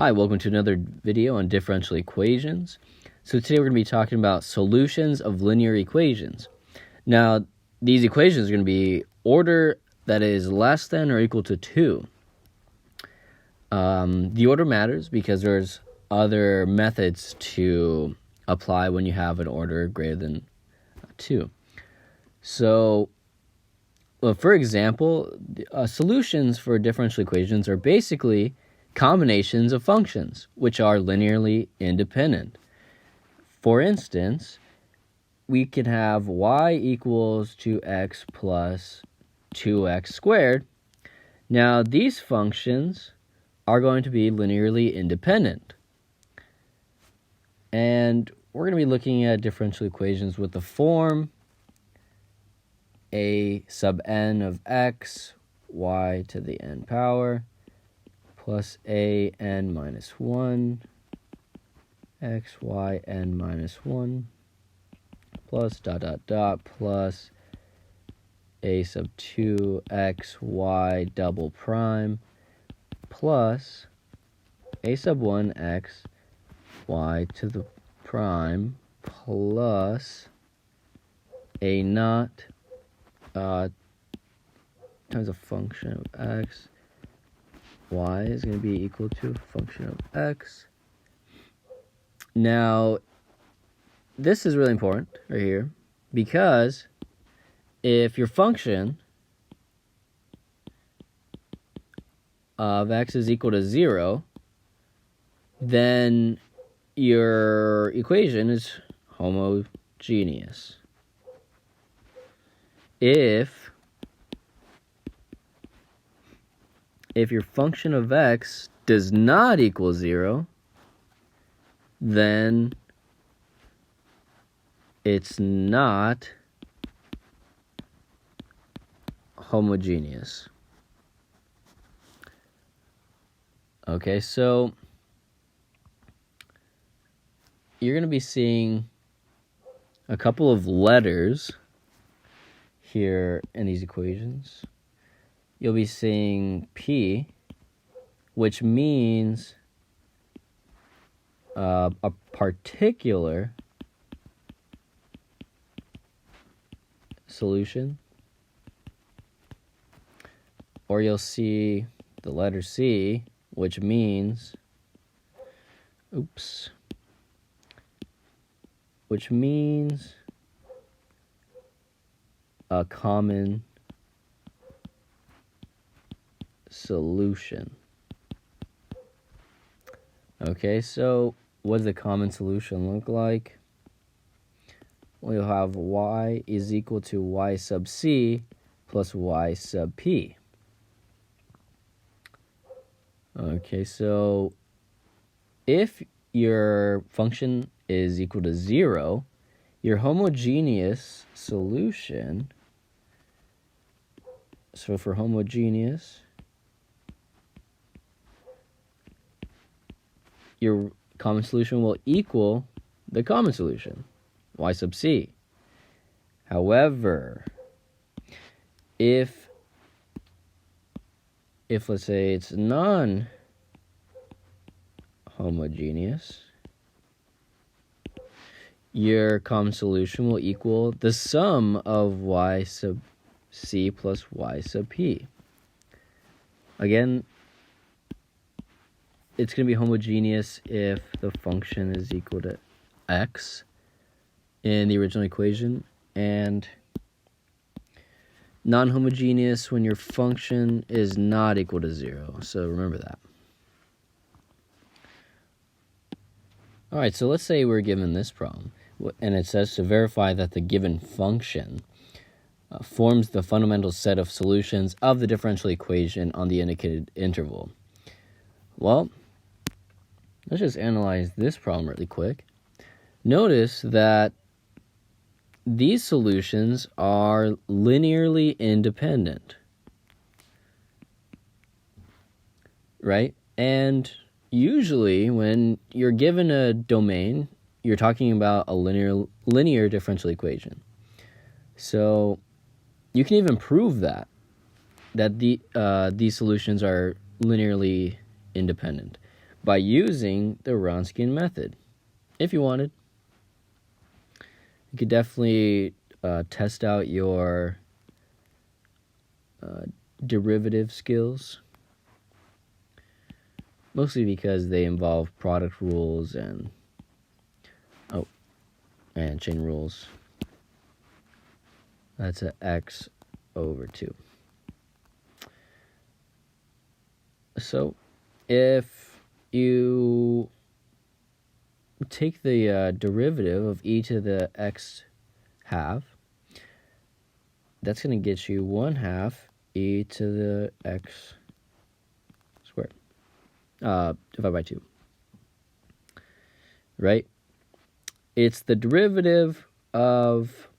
Hi, welcome to another video on differential equations. So today we're going to be talking about solutions of linear equations. Now, these equations are going to be order that is less than or equal to 2. The order matters because there's other methods to apply when you have an order greater than 2. So, for example, solutions for differential equations are basically combinations of functions which are linearly independent. For instance, we can have y equals 2x plus 2x squared. Now, these functions are going to be linearly independent. And we're going to be looking at differential equations with the form a sub n of x, y to the n power, plus a n minus 1, x, y, n minus 1, plus plus a sub 2, x, y double prime, plus a sub 1, x, y to the prime, plus a naught times a function of x. Y is going to be equal to a function of x. Now, this is really important right here because if your function of x is equal to 0, then your equation is homogeneous. If your function of x does not equal 0, then it's not homogeneous. Okay, so you're going to be seeing a couple of letters here in these equations. You'll be seeing P, which means a particular solution. Or you'll see the letter C, which means, a common solution. Okay, so what does the common solution look like? We'll have y is equal to y sub c plus y sub p. Okay, so if your function is equal to 0, your homogeneous solution, so for homogeneous, your common solution will equal the common solution, y sub c. However, if let's say it's non-homogeneous, your common solution will equal the sum of y sub c plus y sub p. Again, it's going to be homogeneous if the function is equal to x in the original equation, and non-homogeneous when your function is not equal to 0. So remember that. All right, so let's say we're given this problem, and it says to verify that the given function forms the fundamental set of solutions of the differential equation on the indicated interval. Well, let's just analyze this problem really quick. Notice that these solutions are linearly independent, right? And usually when you're given a domain, you're talking about a linear differential equation. So you can even prove that these solutions are linearly independent by using the Wronskian method. If you wanted, you could definitely test out your derivative skills, mostly because they involve product rules and chain rules. That's a x over 2. So if you take the derivative of e to the x half, that's going to get you 1/2 e to the x squared divided by 2. Right? It's the derivative of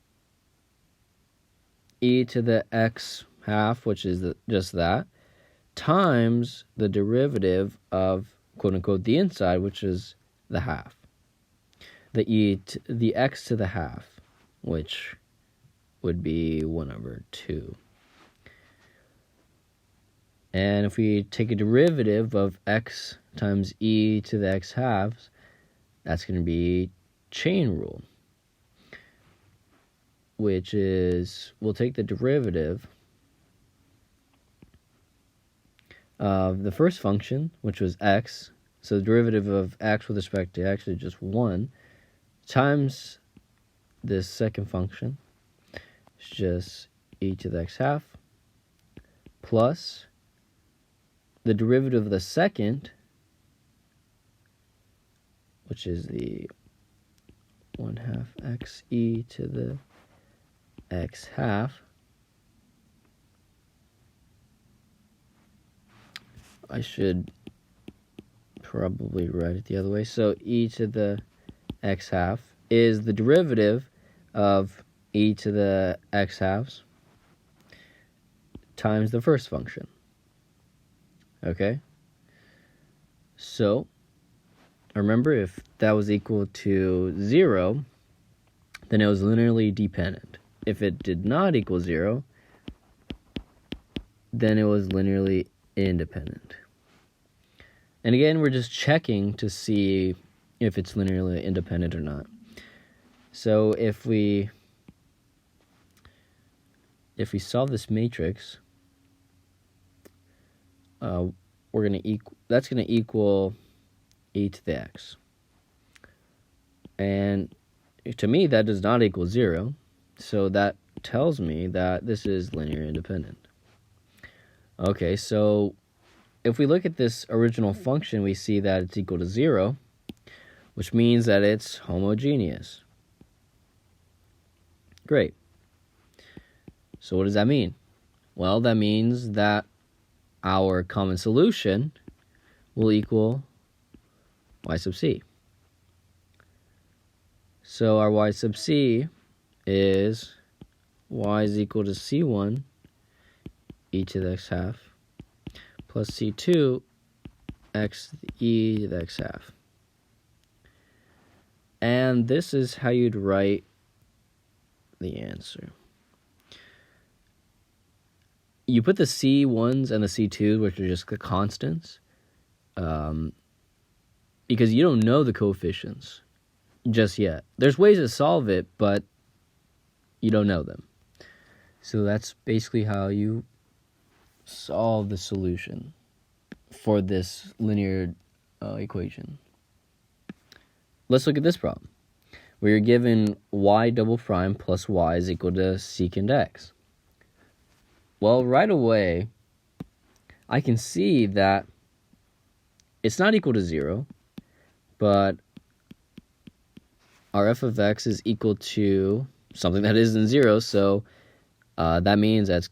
e to the x half, which is just that, times the derivative of, quote-unquote, the inside, which is the half. The x to the half, which would be 1/2. And if we take a derivative of x times e to the x halves, that's going to be chain rule, which is, we'll take the derivative of the first function, which was x. So the derivative of x with respect to x is just 1, times this second function, it's just e to the x half, plus the derivative of the second, which is the 1/2 x e to the x half. I should probably write it the other way. So e to the x half is the derivative of e to the x halves times the first function. Okay? So remember, if that was equal to 0, then it was linearly dependent. If it did not equal 0, then it was linearly independent. And again, we're just checking to see if it's linearly independent or not. So if we solve this matrix, that's going to equal e to the x. And to me, that does not equal 0. So that tells me that this is linear independent. Okay, so if we look at this original function, we see that it's equal to 0, which means that it's homogeneous. Great. So what does that mean? Well, that means that our common solution will equal y sub c. So our y sub c is y is equal to c1 e to the x half plus c2 x e to the x half. And this is how you'd write the answer. You put the c1s and the c2s, which are just the constants, because you don't know the coefficients just yet. There's ways to solve it, but you don't know them. So that's basically how you solve the solution for this linear equation. Let's look at this problem, where you're given y double prime plus y is equal to secant x. Well, right away, I can see that it's not equal to 0, but our f of x is equal to something that isn't 0, so that means that's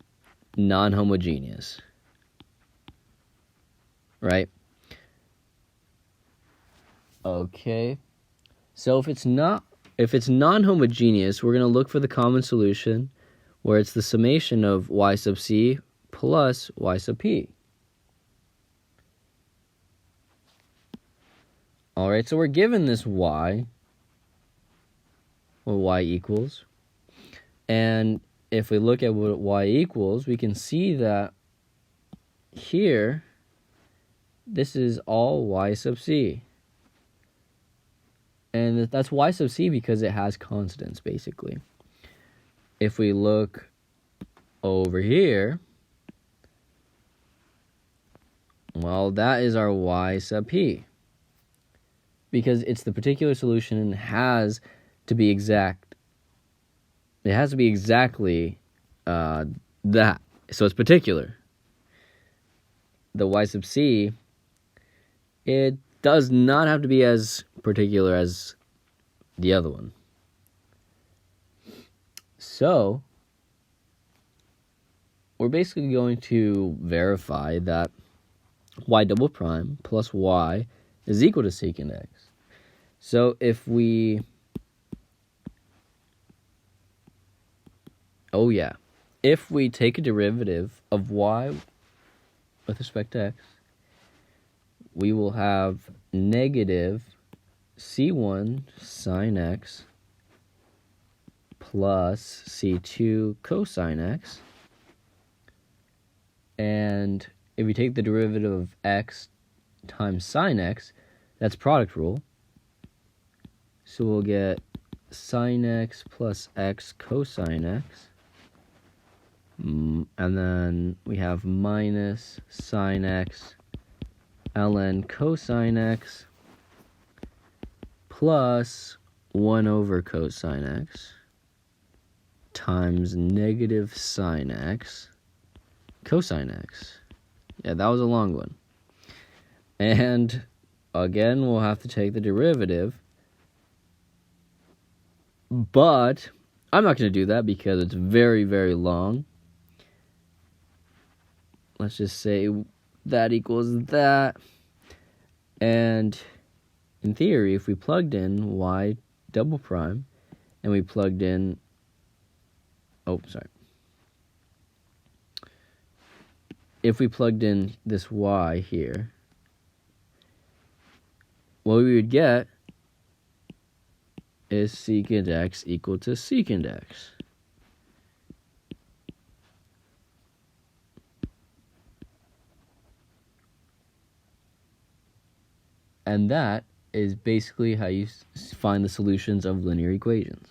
non-homogeneous, right? Okay, so if it's non-homogeneous, we're going to look for the common solution, where it's the summation of y sub c plus y sub p. Alright, so we're given this y, what y equals, and if we look at what y equals, we can see that here, this is all y sub c. And that's y sub c because it has constants, basically. If we look over here, well, that is our y sub p. Because it's the particular solution and has to be exact. It has to be exactly that. So it's particular. The y sub c, it does not have to be as particular as the other one. So we're basically going to verify that y double prime plus y is equal to secant x. So if we, if we take a derivative of y with respect to x, we will have negative c1 sine x plus c2 cosine x. And if we take the derivative of x times sine x, that's product rule. So we'll get sine x plus x cosine x. And then we have minus sine x ln cosine x plus 1 over cosine x times negative sine x cosine x. Yeah, that was a long one. And again, we'll have to take the derivative. But I'm not going to do that because it's very, very long. Let's just say that equals that. And in theory, if we plugged in y double prime and we plugged in, if we plugged in this y here, what we would get is secant x equal to secant x. And that is basically how you find the solutions of linear equations.